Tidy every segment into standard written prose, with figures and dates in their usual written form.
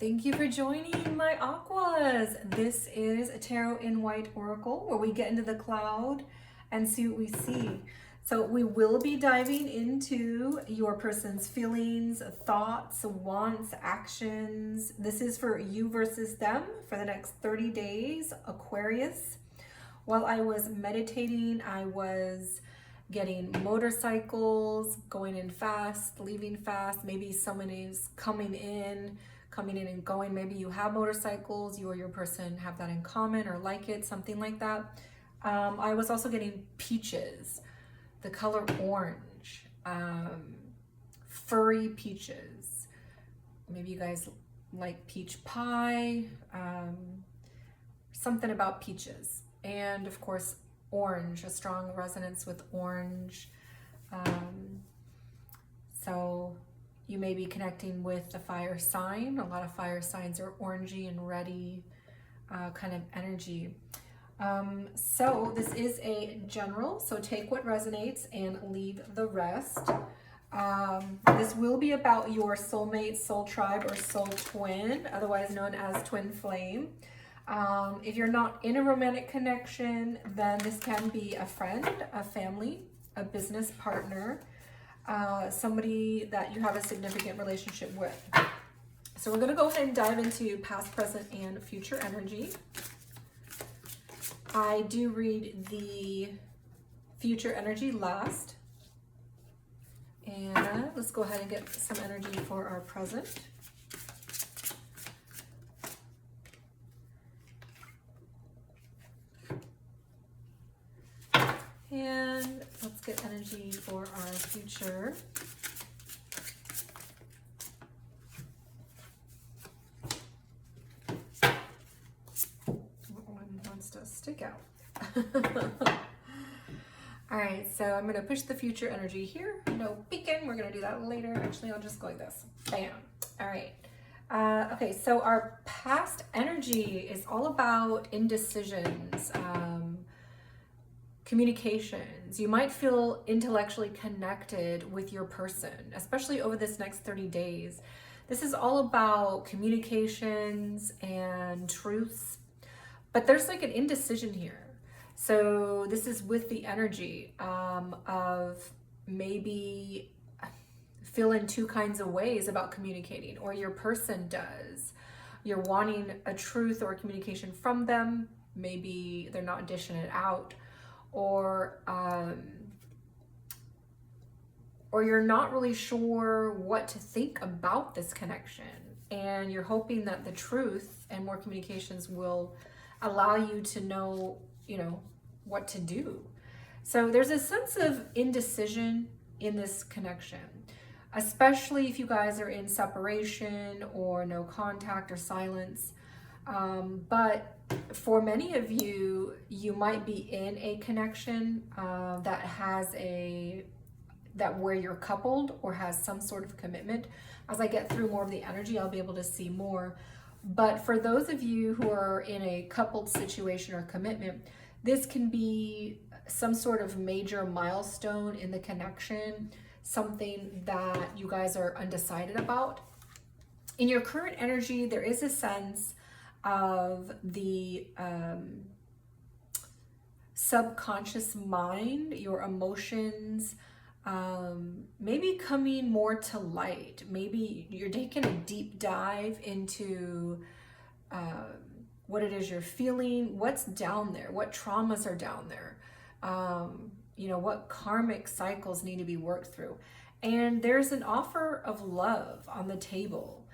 Thank you for joining my Aquas. This is a Tarot in White Oracle where we get into the cloud and see what we see. So we will be diving into your person's feelings, thoughts, wants, actions. This is for you versus them for the next 30 days, Aquarius. While I was meditating, I was getting motorcycles, going in fast, leaving fast. Maybe someone is coming in and going. Maybe you have motorcycles, you or your person have that in common or like it, something like that. I was also getting peaches, the color orange, furry peaches. Maybe you guys like peach pie, something about peaches. And of course, orange, a strong resonance with orange. So you may be connecting with the fire sign. A lot of fire signs are orangey and reddy kind of energy. So this is a general, so take what resonates and leave the rest. This will be about your soulmate, soul tribe, or soul twin, otherwise known as twin flame. If you're not in a romantic connection, then this can be a friend, a family, a business partner, somebody that you have a significant relationship with. So we're going to go ahead and dive into past, present, and future energy. I do read the future energy last. And let's go ahead and get some energy for our present. And let's get energy for our future. One wants to stick out. All right, so I'm going to push the future energy here. No peeking. We're going to do that later. Actually, I'll just go like this. Bam. All right. Okay, so our past energy is all about indecisions, communications. You might feel intellectually connected with your person, especially over this next 30 days. This is all about communications and truths, but there's like an indecision here. So this is with the energy of maybe feeling two kinds of ways about communicating, or your person does. You're wanting a truth or a communication from them. Maybe they're not dishing it out. Or you're not really sure what to think about this connection, and you're hoping that the truth and more communications will allow you to know, what to do. So there's a sense of indecision in this connection, especially if you guys are in separation or no contact or silence. But for many of you, you might be in a connection that where you're coupled or has some sort of commitment. As I get through more of the energy, I'll be able to see more. But for those of you who are in a coupled situation or commitment, this can be some sort of major milestone in the connection, something that you guys are undecided about. In your current energy, there is a sense of the subconscious mind, your emotions, maybe coming more to light. Maybe you're taking a deep dive into what it is you're feeling, what's down there, what traumas are down there, what karmic cycles need to be worked through. And there's an offer of love on the table,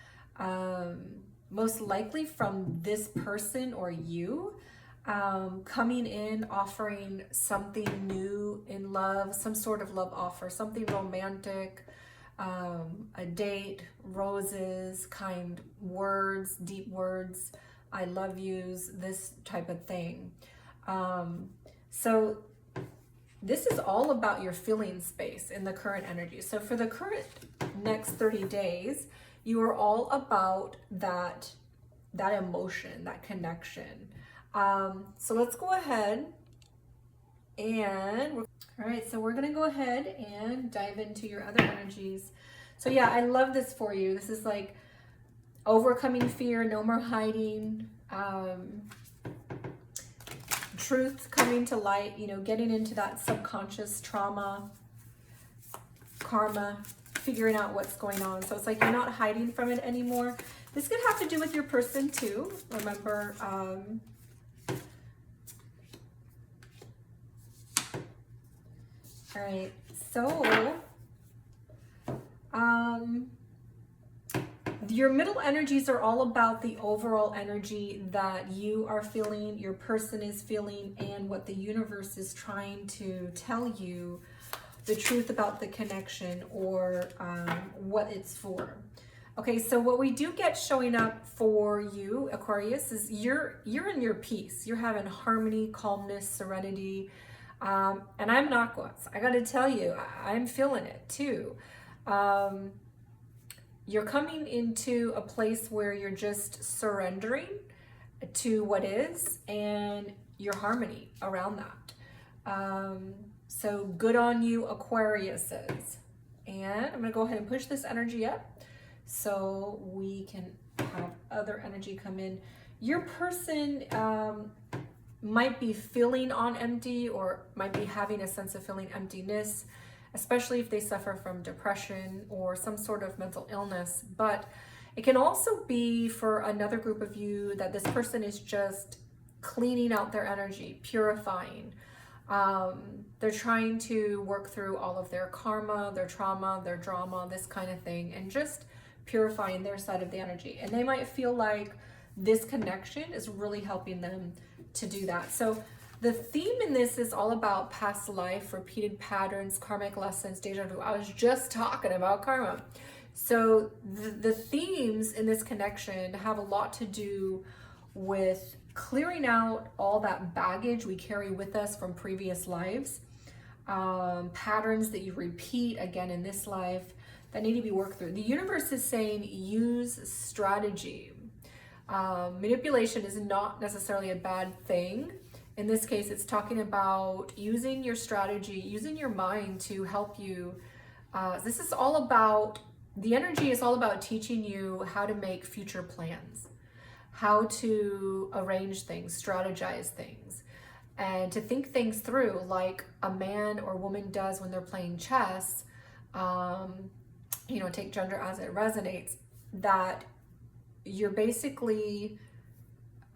most likely from this person or you, coming in, offering something new in love, some sort of love offer, something romantic, a date, roses, kind words, deep words, I love yous, this type of thing. So this is all about your feeling space in the current energy. So for the current next 30 days, you are all about that emotion, that connection. So let's go ahead and all right, so we're gonna go ahead and dive into your other energies. So yeah, I love this for you. This is like overcoming fear, no more hiding, truth coming to light, you know, getting into that subconscious trauma, karma, figuring out what's going on. So it's like you're not hiding from it anymore. This could have to do with your person too. Remember, all right, so your middle energies are all about the overall energy that you are feeling, your person is feeling, and what the universe is trying to tell you, the truth about the connection, or what it's for. Okay, so what we do get showing up for you, Aquarius, is you're in your peace. You're having harmony, calmness, serenity. And I'm an Aquarius. I got to tell you, I'm feeling it too. You're coming into a place where you're just surrendering to what is and your harmony around that. So good on you, Aquariuses. And I'm going to go ahead and push this energy up so we can have other energy come in. Your person might be feeling on empty, or might be having a sense of feeling emptiness, especially if they suffer from depression or some sort of mental illness. But it can also be for another group of you that this person is just cleaning out their energy, purifying. They're trying to work through all of their karma, their trauma, their drama, this kind of thing, and just purifying their side of the energy. And they might feel like this connection is really helping them to do that. So the theme in this is all about past life, repeated patterns, karmic lessons, deja vu. I was just talking about karma. So the themes in this connection have a lot to do with clearing out all that baggage we carry with us from previous lives, patterns that you repeat again in this life that need to be worked through. The universe is saying use strategy. Manipulation is not necessarily a bad thing. In this case, it's talking about using your strategy, using your mind to help you. This is all about, the energy is all about teaching you how to make future plans, how to arrange things, strategize things, and to think things through like a man or woman does when they're playing chess. You know, take gender as it resonates, that you're basically,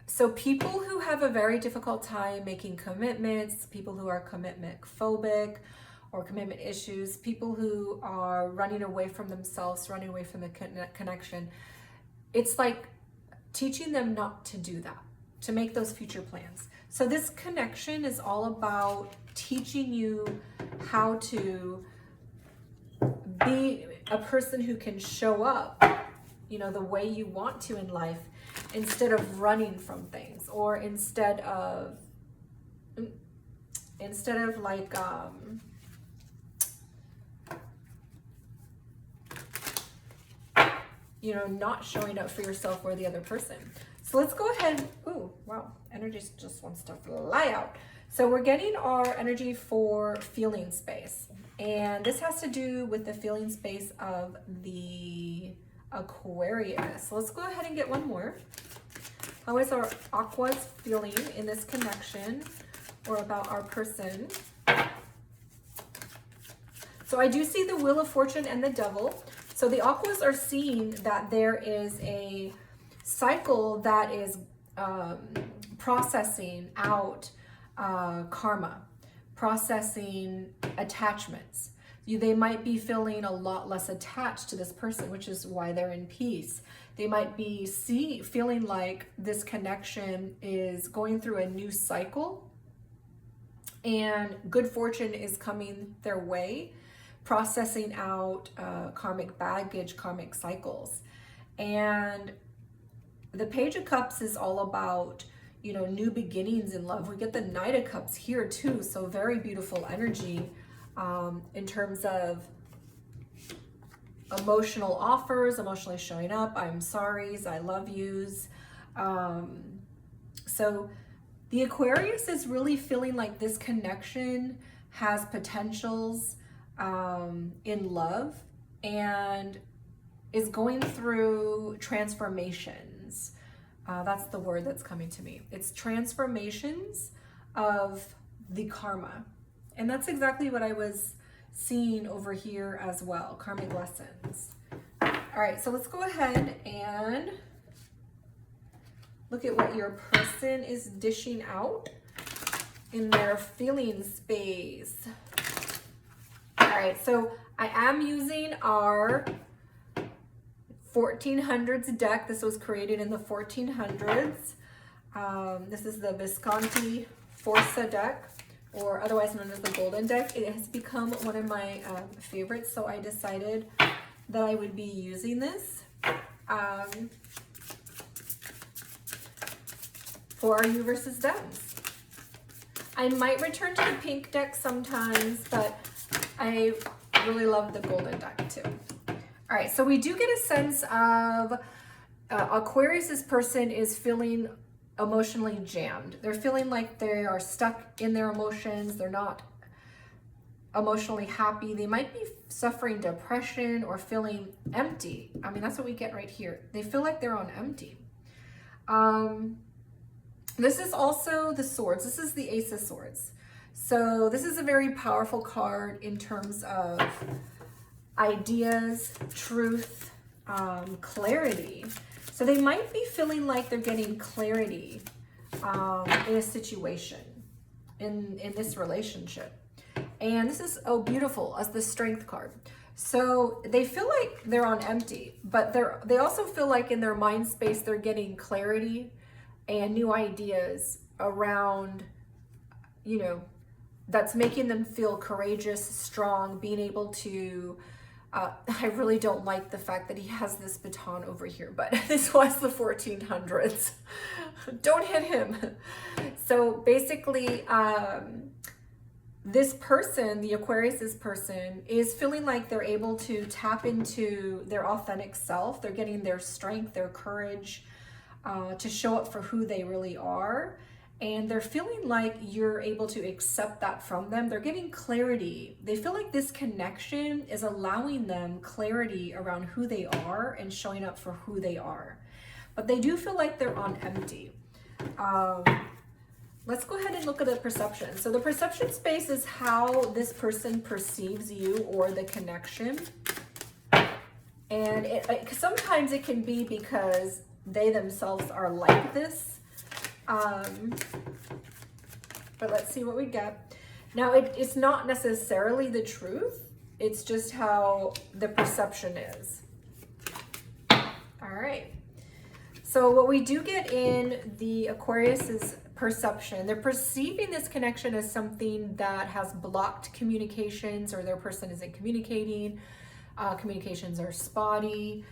so people who have a very difficult time making commitments, people who are commitment phobic or commitment issues, people who are running away from themselves, running away from the connection, it's like teaching them not to do that, to make those future plans. So this connection is all about teaching you how to be a person who can show up, you know, the way you want to in life, instead of running from things, or instead of like you know, not showing up for yourself or the other person. So let's go ahead. Ooh, wow, energy just wants to fly out. So we're getting our energy for feeling space, and this has to do with the feeling space of the Aquarius. So let's go ahead and get one more. How is our Aquas feeling in this connection, or about our person? So I do see the Wheel of Fortune and the Devil. So the Aquas are seeing that there is a cycle that is processing out karma, processing attachments. They might be feeling a lot less attached to this person, which is why they're in peace. They might be feeling like this connection is going through a new cycle, and good fortune is coming their way, processing out karmic baggage, karmic cycles. And the Page of Cups is all about, you know, new beginnings in love. We get the Knight of Cups here too, so very beautiful energy in terms of emotional offers, emotionally showing up, I'm sorry's, I love you's. So the Aquarius is really feeling like this connection has potentials in love, and is going through transformations. That's the word that's coming to me. It's transformations of the karma. And that's exactly what I was seeing over here as well, karmic lessons. All right, so let's go ahead and look at what your person is dishing out in their feeling space. All right, so I am using our 1400s deck. This was created in the 1400s. This is the Visconti Forza deck, or otherwise known as the Golden deck. It has become one of my favorites, so I decided that I would be using this for our you versus thems. I might return to the pink deck sometimes, but I really love the Golden deck too. All right, so we do get a sense of Aquarius's person is feeling emotionally jammed. They're feeling like they are stuck in their emotions. They're not emotionally happy. They might be suffering depression or feeling empty. I mean, that's what we get right here. They feel like they're on empty. This is also the swords. This is the Ace of Swords. So this is a very powerful card in terms of ideas, truth, clarity. So they might be feeling like they're getting clarity in a situation, in this relationship. And this is, oh, beautiful, as the Strength card. So they feel like they're on empty, but they also feel like in their mind space, they're getting clarity and new ideas around, you know, that's making them feel courageous, strong, being able to, I really don't like the fact that he has this baton over here, but this was the 1400s. Don't hit him. So basically, this person, the Aquarius's person, is feeling like they're able to tap into their authentic self. They're getting their strength, their courage to show up for who they really are. And they're feeling like you're able to accept that from them. They're getting clarity. They feel like this connection is allowing them clarity around who they are and showing up for who they are. But they do feel like they're on empty. Let's go ahead and look at the perception. So the perception space is how this person perceives you or the connection. And sometimes it can be because they themselves are like this. But let's see what we get. Now, it's not necessarily the truth. It's just how the perception is. All right. So what we do get in the Aquarius's perception, they're perceiving this connection as something that has blocked communications, or their person isn't communicating. Communications are spotty.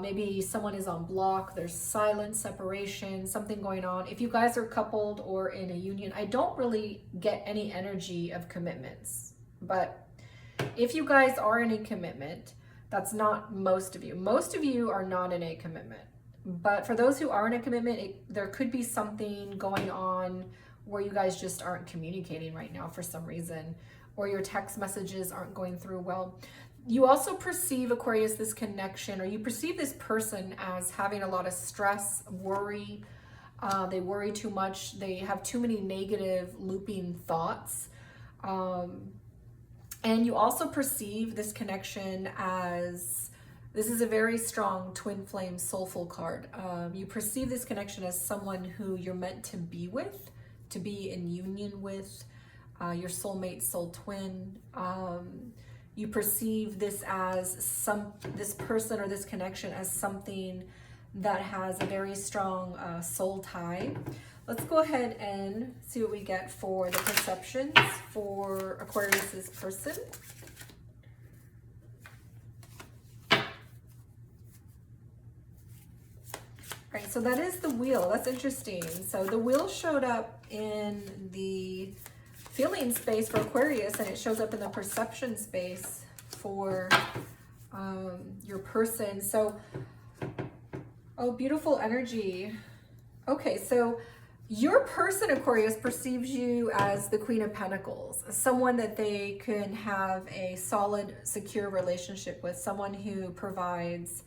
Maybe someone is on block, there's silence, separation, something going on. If you guys are coupled or in a union, I don't really get any energy of commitments. But if you guys are in a commitment, that's not most of you. Most of you are not in a commitment. But for those who are in a commitment, there could be something going on where you guys just aren't communicating right now for some reason, or your text messages aren't going through well. You also perceive, Aquarius, this connection, or you perceive this person as having a lot of stress, worry. They worry too much. They have too many negative looping thoughts. And you also perceive this connection as, this is a very strong twin flame soulful card. You perceive this connection as someone who you're meant to be with, to be in union with, your soulmate, soul twin. You perceive this as this person or this connection as something that has a very strong soul tie. Let's go ahead and see what we get for the perceptions for Aquarius's person. All right, so that is the wheel. That's interesting. So the wheel showed up in the feeling space for Aquarius, and it shows up in the perception space for your person. So, oh, beautiful energy. Okay, so Your person, Aquarius, perceives you as the Queen of Pentacles, someone that they can have a solid, secure relationship with, someone who provides,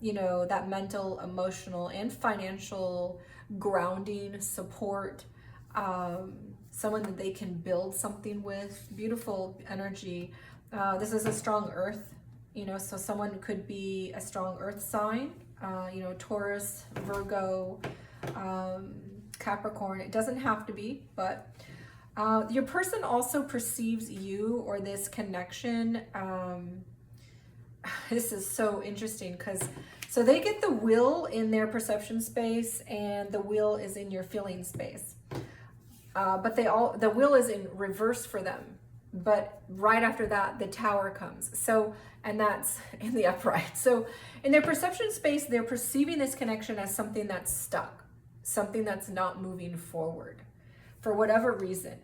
you know, that mental, emotional, and financial grounding support, someone that they can build something with. Beautiful energy. This is a strong earth, you know, so someone could be a strong earth sign, you know, Taurus, Virgo, Capricorn. It doesn't have to be, but your person also perceives you or this connection. This is so interesting because so they get the will in their perception space and the will is in your feeling space. But the will is in reverse for them. But right after that, the Tower comes. So, and that's in the upright. So in their perception space, they're perceiving this connection as something that's stuck, something that's not moving forward for whatever reason.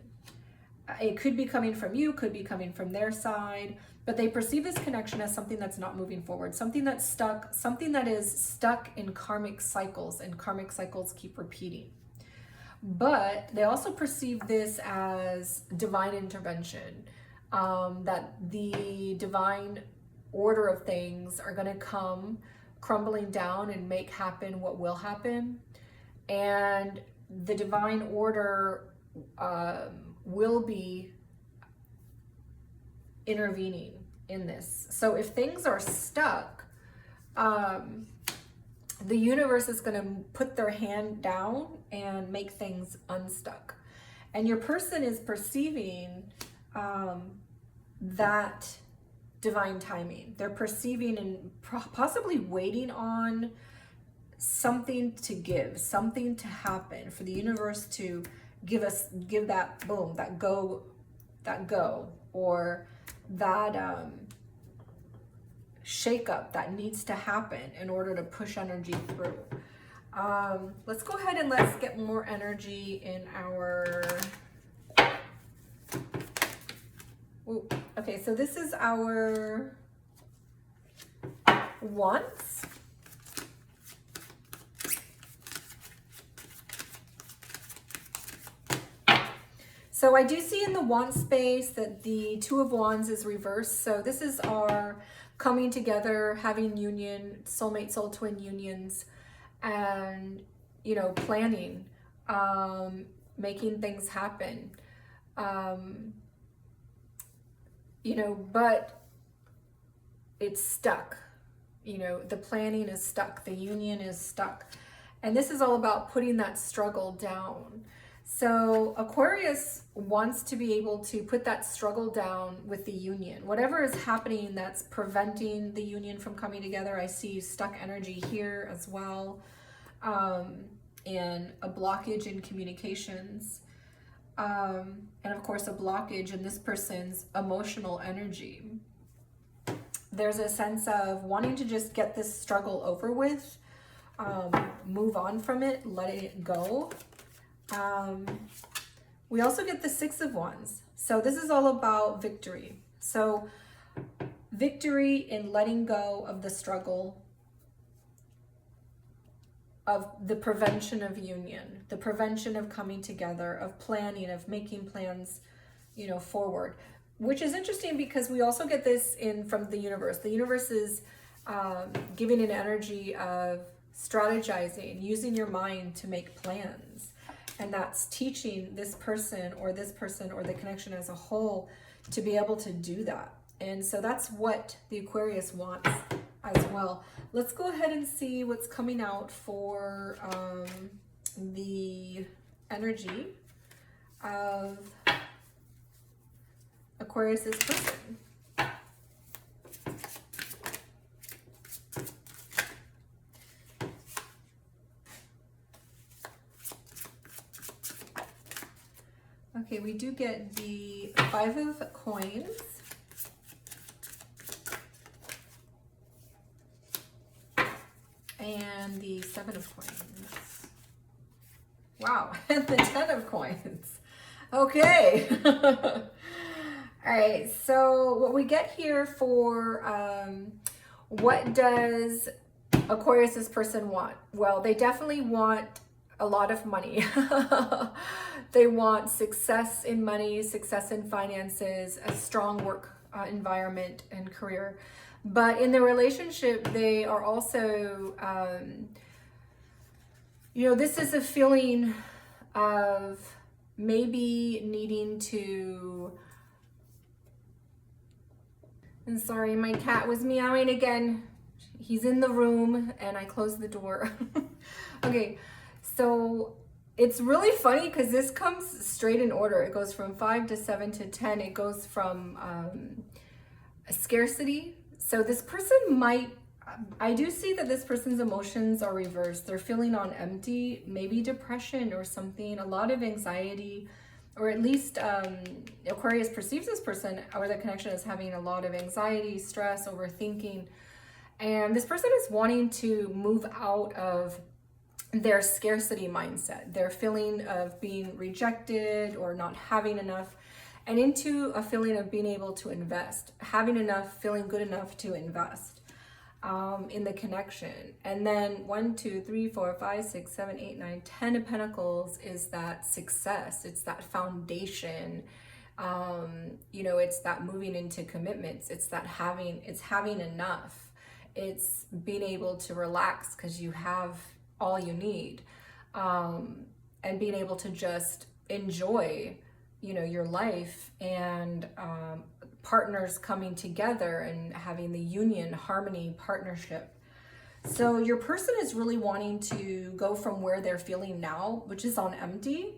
It could be coming from you, could be coming from their side, but they perceive this connection as something that's not moving forward, something that's stuck, something that is stuck in karmic cycles, and karmic cycles keep repeating. But they also perceive this as divine intervention, that the divine order of things are going to come crumbling down and make happen what will happen. And the divine order will be intervening in this. So if things are stuck, the universe is going to put their hand down and make things unstuck. And your person is perceiving that divine timing. They're perceiving and possibly waiting on something to give, something to happen, for the universe to give that boom, that go, or that shake up that needs to happen in order to push energy through. Let's go ahead and let's get more energy in our, ooh, okay, so this is our Wands. So I do see in the Wand space that the Two of Wands is reversed. So this is our coming together, having union, soulmate, soul twin unions, and, you know, planning, making things happen. You know, but it's stuck. You know, the planning is stuck. The union is stuck. And this is all about putting that struggle down. So Aquarius wants to be able to put that struggle down with the union. Whatever is happening that's preventing the union from coming together. I see stuck energy here as well. And a blockage in communications. And of course a blockage in this person's emotional energy. There's a sense of wanting to just get this struggle over with, move on from it, let it go. We also get the Six of Wands. So this is all about victory. So victory in letting go of the struggle, of the prevention of union, the prevention of coming together, of planning, of making plans, you know, forward. Which is interesting because we also get this in from the universe. The universe is giving an energy of strategizing, using your mind to make plans. And that's teaching this person or the connection as a whole to be able to do that. And so that's what the Aquarius wants as well. Let's go ahead and see what's coming out for the energy of Aquarius's person. Okay, we do get the Five of Coins. And the Seven of Coins. Wow, and the Ten of Coins. Okay. All right, so what we get here for what does Aquarius's person want? Well, they definitely want a lot of money. They want success in money, success in finances, a strong work environment and career. But in their relationship, they are also, this is a feeling of maybe needing to, and sorry, my cat was meowing again. He's in the room and I closed the door. Okay, so it's really funny because this comes straight in order. It goes from 5 to 7 to 10. It goes from scarcity. So this person might, I do see that this person's emotions are reversed. They're feeling on empty, maybe depression or something, a lot of anxiety, or at least Aquarius perceives this person or the connection as having a lot of anxiety, stress, overthinking. And this person is wanting to move out of their scarcity mindset, their feeling of being rejected or not having enough, and into a feeling of being able to invest, having enough, feeling good enough to invest in the connection. And then 1, 2, 3, 4, 5, 6, 7, 8, 9, 10 of Pentacles is that success. It's that foundation. It's that moving into commitments. It's that having enough. It's being able to relax because you have all you need, and being able to just enjoy, your life, and partners coming together and having the union, harmony, partnership. So your person is really wanting to go from where they're feeling now, which is on empty,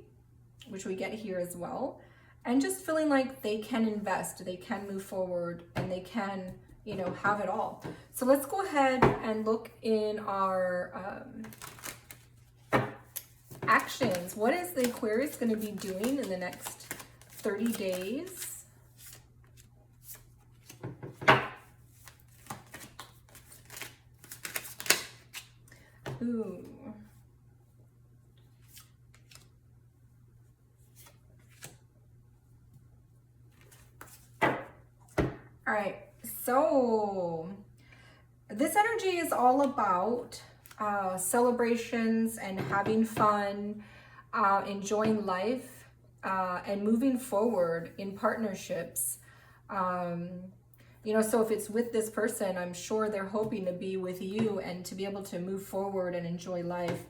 which we get here as well, and just feeling like they can invest, they can move forward, and they can, have it all. So let's go ahead and look in our actions. What is the Aquarius going to be doing in the next 30 days? Ooh. All right. So this energy is all about celebrations and having fun, enjoying life, and moving forward in partnerships. So if it's with this person, I'm sure they're hoping to be with you and to be able to move forward and enjoy life.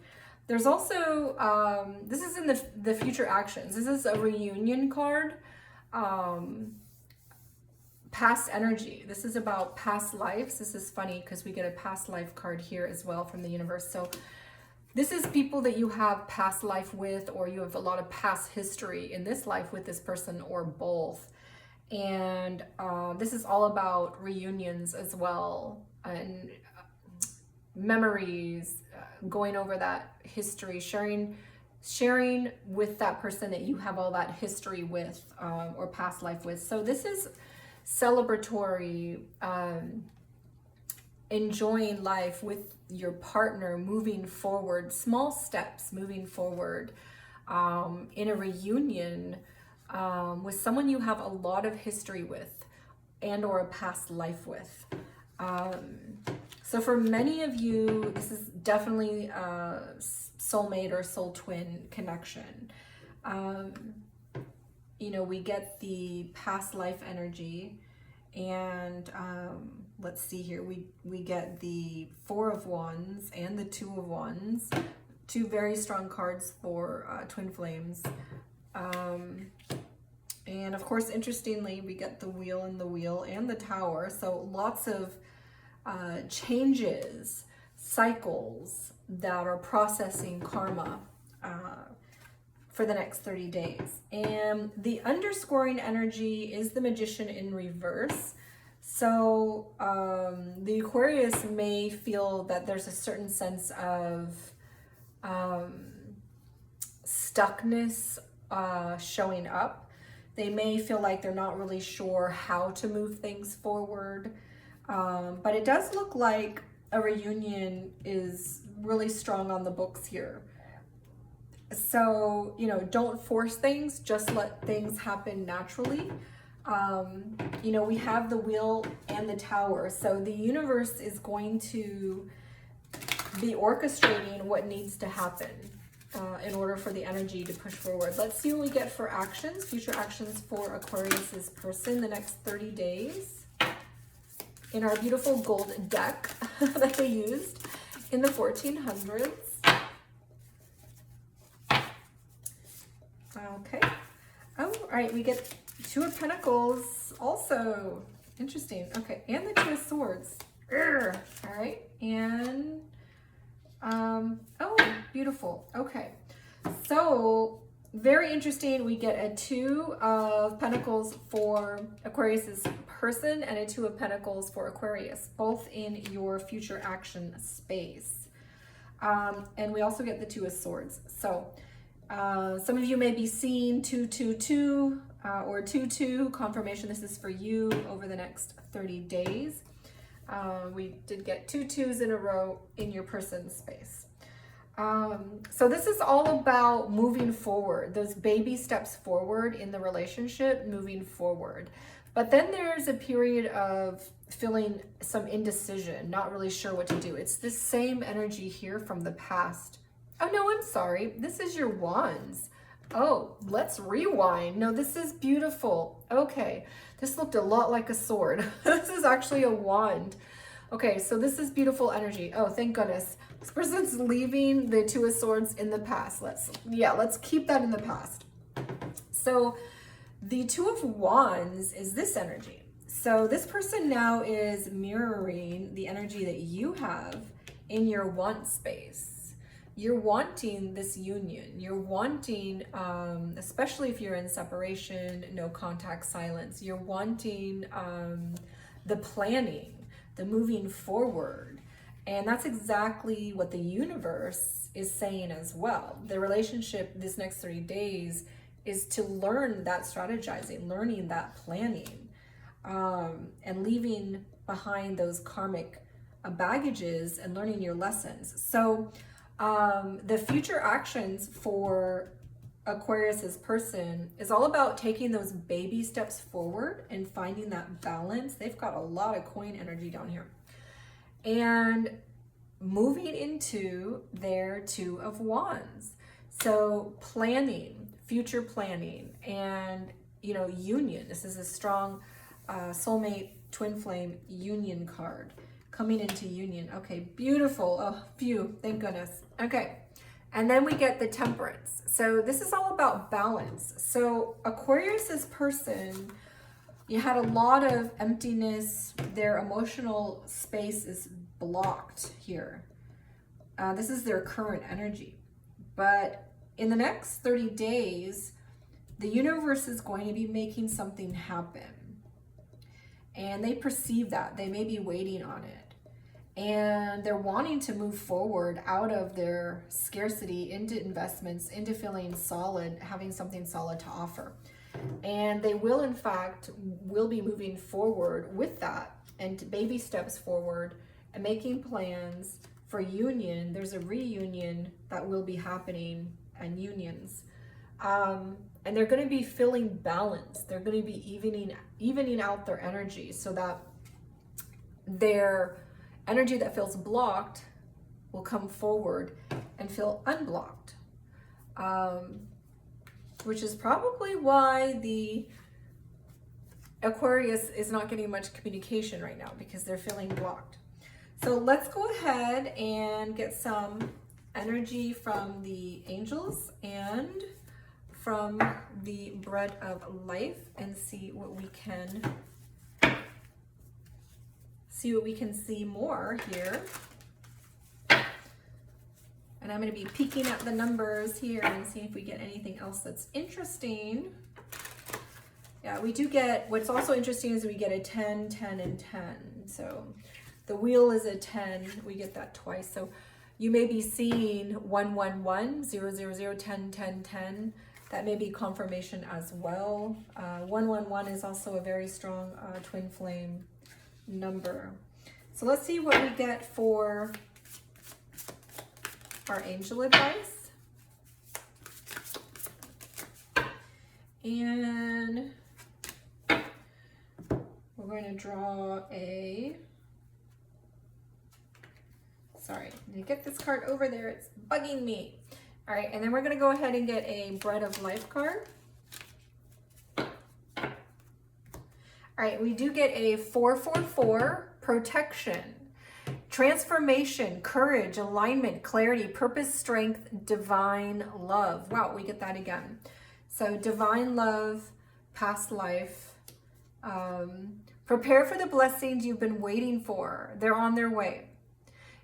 There's also, this is in the future actions. This is a reunion card. Past energy. This is about past lives. This is funny because we get a past life card here as well from the universe. So this is people that you have past life with, or you have a lot of past history in this life with this person, or both. And this is all about reunions as well, and memories, going over that history, sharing with that person that you have all that history with, or past life with. So this is celebratory, enjoying life with your partner, moving forward, small steps moving forward, in a reunion, with someone you have a lot of history with and or a past life with. So for many of you, this is definitely a soulmate or soul twin connection. We get the past life energy, and let's see here, we get the 4 of Wands and the 2 of Wands, 2 very strong cards for twin flames. And of course, interestingly, we get the Wheel and the Wheel and the Tower. So lots of changes, cycles that are processing karma for the next 30 days. And the underscoring energy is the Magician in reverse. So the Aquarius may feel that there's a certain sense of stuckness showing up. They may feel like they're not really sure how to move things forward. But it does look like a reunion is really strong on the books here. So, don't force things, just let things happen naturally. We have the Wheel and the Tower. So the universe is going to be orchestrating what needs to happen. in order for the energy to push forward. Let's see what we get for actions, future actions for Aquarius's person the next 30 days in our beautiful gold deck that they used in the 1400s. Okay. Oh, all right, we get Two of Pentacles also. Interesting. Okay, and the Two of Swords. Urgh. All right, and oh, beautiful. Okay, so very interesting. We get a Two of Pentacles for Aquarius's person and a Two of Pentacles for Aquarius, both in your future action space. And we also get the Two of Swords. So some of you may be seeing 222 or 22 confirmation. This is for you over the next 30 days. We did get 2 2s in a row in your person's space. So this is all about moving forward, those baby steps forward in the relationship, moving forward. But then there's a period of feeling some indecision, not really sure what to do. It's the same energy here from the past. Oh no, I'm sorry. This is your Wands. Oh, let's rewind. No, this is beautiful. Okay, this looked a lot like a sword. This is actually a wand. Okay, so this is beautiful energy. Oh, thank goodness. This person's leaving the Two of Swords in the past. Let's keep that in the past. So the Two of Wands is this energy. So this person now is mirroring the energy that you have in your want space. You're wanting this union. You're wanting, especially if you're in separation, no contact, silence, you're wanting the planning, the moving forward. And that's exactly what the universe is saying as well. The relationship this next 30 days is to learn that strategizing, learning that planning, and leaving behind those karmic baggages and learning your lessons. So the future actions for Aquarius's person is all about taking those baby steps forward and finding that balance. They've got a lot of coin energy down here. And moving into their Two of Wands. So planning, future planning, and, you know, union. This is a strong soulmate twin flame union card. Coming into union. Okay, beautiful. Oh, phew, thank goodness. Okay, and then we get the Temperance. So this is all about balance. So Aquarius's person, you had a lot of emptiness. Their emotional space is blocked here. This is their current energy. But in the next 30 days, the universe is going to be making something happen. And they perceive that. They may be waiting on it. And they're wanting to move forward out of their scarcity into investments, into feeling solid, having something solid to offer. And they will, in fact, will be moving forward with that and baby steps forward and making plans for union. There's a reunion that will be happening and unions. And they're going to be feeling balanced. They're going to be evening out their energy so that their energy that feels blocked will come forward and feel unblocked, which is probably why the Aquarius is not getting much communication right now, because they're feeling blocked. So let's go ahead and get some energy from the angels and from the Bread of Life and see what we can see more here. And I'm going to be peeking at the numbers here and see if we get anything else that's interesting. Yeah, we do get, what's also interesting is we get a 10, 10, and 10. So the wheel is a 10. We get that twice. So you may be seeing 1, 1, 1, 0, 0, 0, 10, 10, 10. That may be confirmation as well. 1, 1, 1 is also a very strong twin flame number. So let's see what we get for our angel advice. And we're going to draw a, sorry, let me get this card over there, it's bugging me. All right, and then we're going to go ahead and get a Bread of Life card. All right, we do get a 444, protection, transformation, courage, alignment, clarity, purpose, strength, divine love. Wow, we get that again. So divine love, past life. Prepare for the blessings you've been waiting for. They're on their way.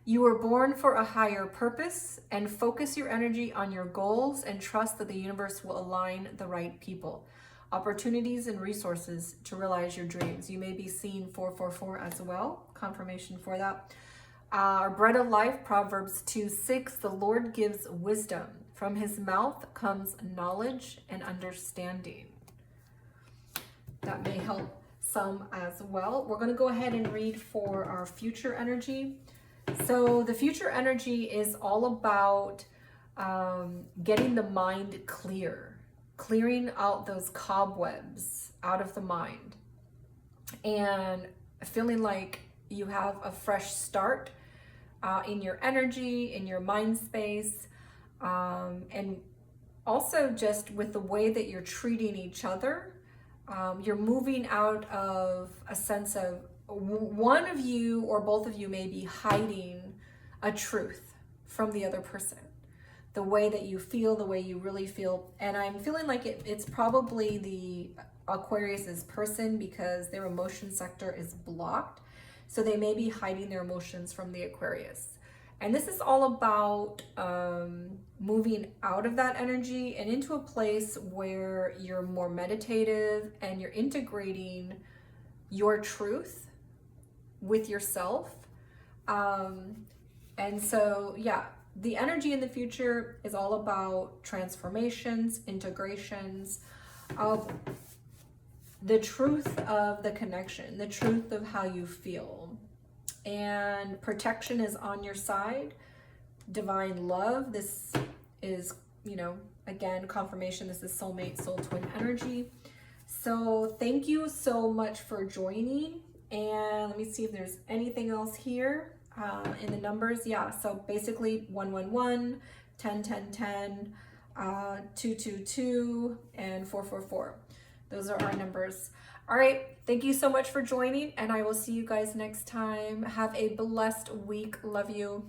You were born for a higher purpose, and focus your energy on your goals and trust that the universe will align the right people, opportunities, and resources to realize your dreams. You may be seeing 444 as well, confirmation for that. Our Bread of Life, Proverbs 2:6, the Lord gives wisdom. From his mouth comes knowledge and understanding. That may help some as well. We're going to go ahead and read for our future energy. So the future energy is all about getting the mind clear, clearing out those cobwebs out of the mind, and feeling like you have a fresh start in your energy, in your mind space, and also just with the way that you're treating each other. You're moving out of a sense of one of you or both of you may be hiding a truth from the other person. The way that you feel, the way you really feel. And I'm feeling like it's probably the Aquarius's person, because their emotion sector is blocked. So they may be hiding their emotions from the Aquarius. And this is all about moving out of that energy and into a place where you're more meditative and you're integrating your truth with yourself. And so, yeah, the energy in the future is all about transformations, integrations of the truth of the connection, the truth of how you feel. And protection is on your side. Divine love, this is, again, confirmation, this is soulmate, soul twin energy. So thank you so much for joining. And let me see if there's anything else here in the numbers. Yeah, so basically 111, 10, 10, 10, 222, and 444. Those are our numbers. All right, thank you so much for joining, and I will see you guys next time. Have a blessed week. Love you.